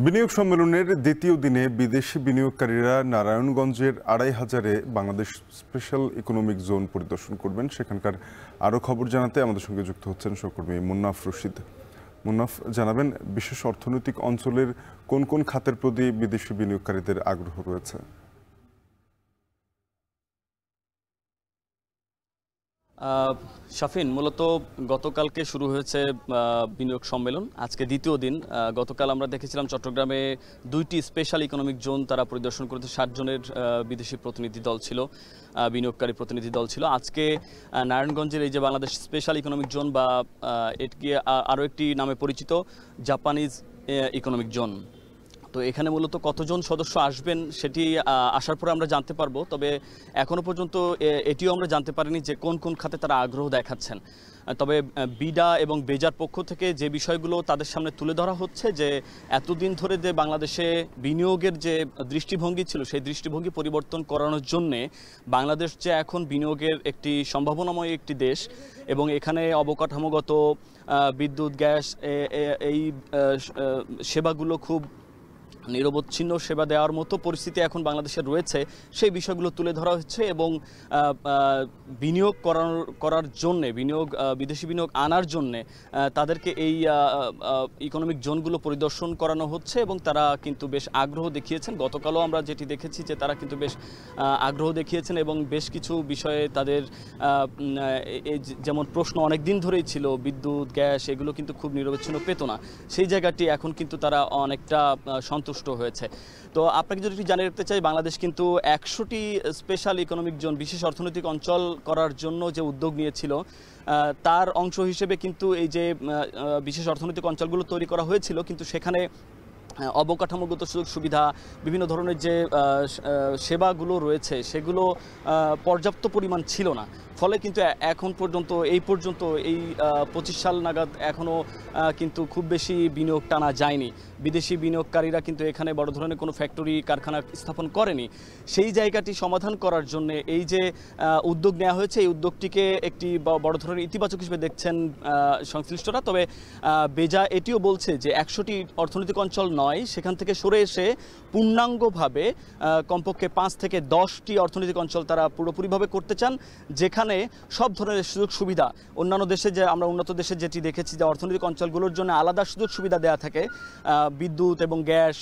বিনিয়োগ সম্মেলনের দ্বিতীয় দিনে বিদেশি বিনিয়োগকারীরা নারায়ণগঞ্জের ২৫০০-এ বাংলাদেশ স্পেশাল ইকোনমিক জোন পরিদর্শন করবেন। সেখানকার আরও খবর জানাতে আমাদের সঙ্গে যুক্ত হচ্ছেন সহকর্মী মুন্নাফ রশিদ। মুন্নাফ, জানাবেন বিশেষ অর্থনৈতিক অঞ্চলের কোন কোন খাতের প্রতি বিদেশি বিনিয়োগকারীদের আগ্রহ রয়েছে? শাফিন, মূলত গতকালকে শুরু হয়েছে বিনিয়োগ সম্মেলন, আজকে দ্বিতীয় দিন। গতকাল আমরা দেখেছিলাম চট্টগ্রামে 2টি স্পেশাল ইকোনমিক জোন তারা পরিদর্শন করেছে। 60 জনের বিদেশি প্রতিনিধি দল ছিল, বিনিয়োগকারী প্রতিনিধি দল ছিল। আজকে নারায়ণগঞ্জের এই যে বাংলাদেশ স্পেশাল ইকোনমিক জোন বা এটি আরও একটি নামে পরিচিত জাপানিজ ইকোনমিক জোন। তো এখানে মূলত কতজন সদস্য আসবেন সেটি আসার পরে আমরা জানতে পারবো। তবে এখনও পর্যন্ত এটিও আমরা জানতে পারিনি যে কোন কোন খাতে তারা আগ্রহ দেখাচ্ছেন। তবে বিডা এবং বেজার পক্ষ থেকে যে বিষয়গুলো তাদের সামনে তুলে ধরা হচ্ছে যে এতদিন ধরে যে বাংলাদেশে বিনিয়োগের যে দৃষ্টিভঙ্গি ছিল সেই দৃষ্টিভঙ্গি পরিবর্তন করানোর জন্যে বাংলাদেশ যে এখন বিনিয়োগের একটি সম্ভাবনাময় একটি দেশ এবং এখানে অবকাঠামোগত বিদ্যুৎ, গ্যাস এই সেবাগুলো খুব নিরবচ্ছিন্ন সেবা দেওয়ার মতো পরিস্থিতি এখন বাংলাদেশে রয়েছে, সেই বিষয়গুলো তুলে ধরা হচ্ছে এবং বিনিয়োগ করার জন্যে বিদেশি বিনিয়োগ আনার জন্যে তাদেরকে এই ইকোনমিক জোনগুলো পরিদর্শন করানো হচ্ছে এবং তারা কিন্তু বেশ আগ্রহ দেখিয়েছেন। গতকালও আমরা যেটি দেখেছি যে তারা কিন্তু বেশ আগ্রহ দেখিয়েছেন এবং বেশ কিছু বিষয়ে তাদের যেমন প্রশ্ন অনেক দিন ধরেই ছিল, বিদ্যুৎ, গ্যাস এগুলো কিন্তু খুব নিরবচ্ছিন্ন পেত না, সেই জায়গাটি এখন কিন্তু তারা অনেকটা সন্তুষ্ট হয়েছে। তো আপনাকে যদি জানিয়ে রাখতে চাই, বাংলাদেশ কিন্তু 100টি স্পেশাল ইকোনমিক জোন, বিশেষ অর্থনৈতিক অঞ্চল করার জন্য যে উদ্যোগ নিয়েছিল তার অংশ হিসেবে কিন্তু এই যে বিশেষ অর্থনৈতিক অঞ্চলগুলো তৈরি করা হয়েছিল, কিন্তু সেখানে অবকাঠামোগত সুযোগ সুবিধা, বিভিন্ন ধরনের যে সেবাগুলো রয়েছে সেগুলো পর্যাপ্ত পরিমাণ ছিল না। ফলে কিন্তু এখন পর্যন্ত এই 25 সাল নাগাদ এখনও কিন্তু খুব বেশি বিনিয়োগ টানা যায়নি। বিদেশি বিনিয়োগকারীরা কিন্তু এখানে বড় ধরনের কোনো ফ্যাক্টরি, কারখানা স্থাপন করেনি। সেই জায়গাটি সমাধান করার জন্য এই যে উদ্যোগ নেওয়া হয়েছে, এই উদ্যোগটিকে একটি বড় ধরনের ইতিবাচক হিসেবে দেখছেন সংশ্লিষ্টরা। তবে বেজা এটিও বলছে যে 100টি অর্থনৈতিক অঞ্চল নয়, সেখান থেকে সরে এসে পূর্ণাঙ্গভাবে কমপক্ষে 5 থেকে 10টি অর্থনৈতিক অঞ্চল তারা পুরোপুরিভাবে করতে চান, যেখানে সব ধরনের সুযোগ সুবিধা অন্যান্য দেশে যে আমরা উন্নত দেশে যেটি দেখেছি যে অর্থনৈতিক অঞ্চলগুলোর জন্য আলাদা সুযোগ সুবিধা দেওয়া থাকে, বিদ্যুৎ এবং গ্যাস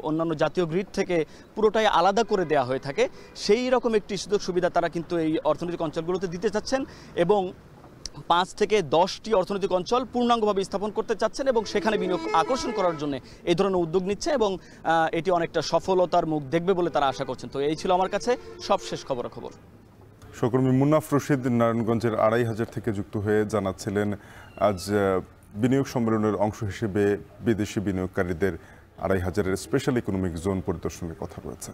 অন্যান্য জাতীয় গ্রিড থেকে পুরোটাই আলাদা করে দেওয়া হয়ে থাকে, সেই রকম একটি সুযোগ সুবিধা তারা কিন্তু এই অর্থনৈতিক অঞ্চলগুলোতে দিতে চাচ্ছেন এবং 5 থেকে 10টি অর্থনৈতিক অঞ্চল পূর্ণাঙ্গভাবে স্থাপন করতে চাচ্ছেন এবং সেখানে বিনিয়োগ আকর্ষণ করার জন্য এই ধরনের উদ্যোগ নিচ্ছে এবং এটি অনেকটা সফলতার মুখ দেখবে বলে তারা আশা করছেন। তো এই ছিল আমার কাছে সবশেষ খবরাখবর। সহকর্মী মুন্নাফ রশিদ নারায়ণগঞ্জের ২৫০০ থেকে যুক্ত হয়ে জানাচ্ছিলেন আজ বিনিয়োগ সম্মেলনের অংশ হিসেবে বিদেশি বিনিয়োগকারীদের ২৫০০-এর স্পেশাল ইকোনমিক জোন পরিদর্শনের কথা রয়েছে।